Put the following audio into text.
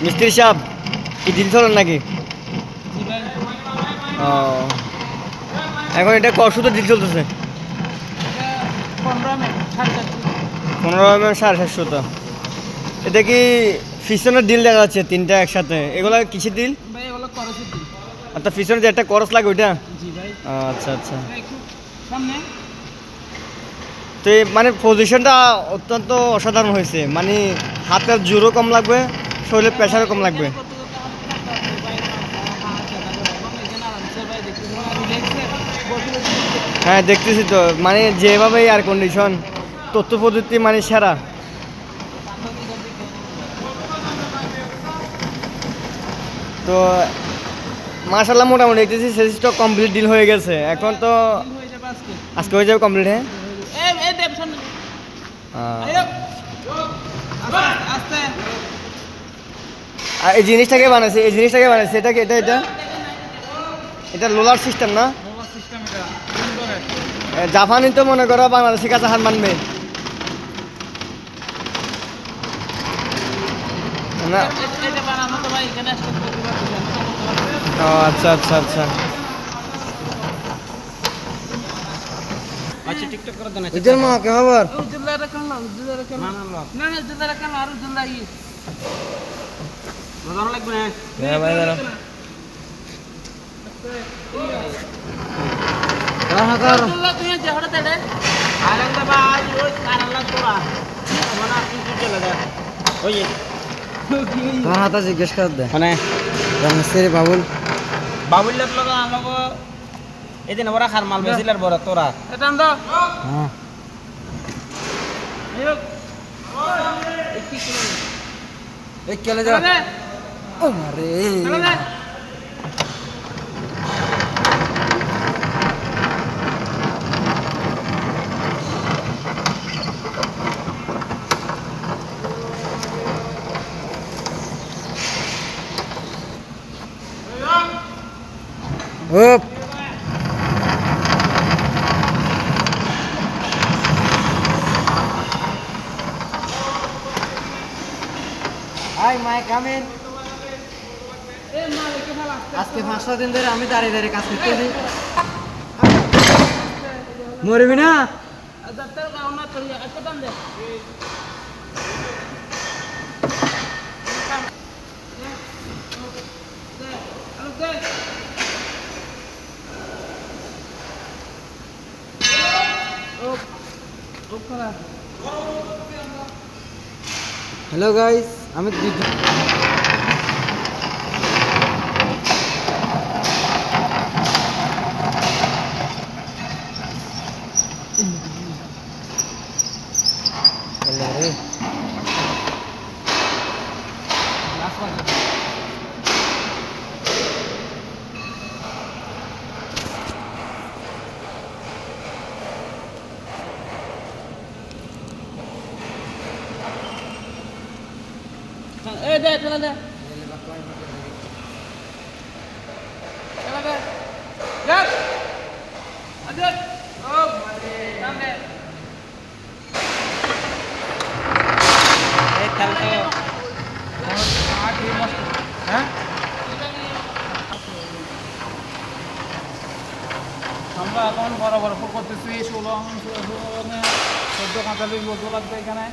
মিস্ত্রি সাহেব কি দিন চলেন নাকি? ও এখন এটা কত দিন চলতেছে? 15 mm 750। এটা কি ফিশনের ডিল দেখা যাচ্ছে তিনটা একসাথে, এগুলো কিসের ডিল? আচ্ছা ফিশনের যে একটা করস লাগে ওইটা। আচ্ছা আচ্ছা। তো মানে পজিশনটা অত্যন্ত অসাধারণ হয়েছে, মানে হাতের জোরও কম লাগবে, শরীরের প্রেশারও কম লাগবে। হ্যাঁ দেখতেছি তো, মানে যেভাবে এয়ার কন্ডিশন, তথ্য প্রযুক্তি মানে সেরা। তো মাশাল্লাহ মোটামুটি দেখতেছি সেলসটা কমপ্লিট ডিল হয়ে গেছে, এখন তো আজকে হয়ে যাবে কমপ্লিট। হ্যাঁ আর এই জিনিসটাকে বানাইছে, এটা কি? এটা এটা লোলার সিস্টেম না? জাপানি তো মনে করো বাংলাদেশের কাছে হার মানবে না। ও আচ্ছা আচ্ছা আচ্ছা। আচ্ছা টিকটক করে দেন। উজ্জ্বল মা কি খবর? লাগবে না। হ্যাঁ ভাই দাঁড়া। তোমার হাতে জিজ্ঞেস কর দে মানে মিস্ত্রি বাবুল বাবুল লাগলো আমাকে এদিন ওরা খার মাল বেচিলার বড় তোরা এটা আন্দা। হ্যাঁ এই চলে যা। ও আরে Up. Hi, my come in. আজকে 5-6 দিন ধরে আমি দাঁড়িয়ে দাঁড়িয়ে কাজ করতেছি। মরবি না? হ্যালো গাইস, আমি দে চলে দে আমরা এখন বরাবর ফুল করতেছি 14 বছর লাগবে এখানে।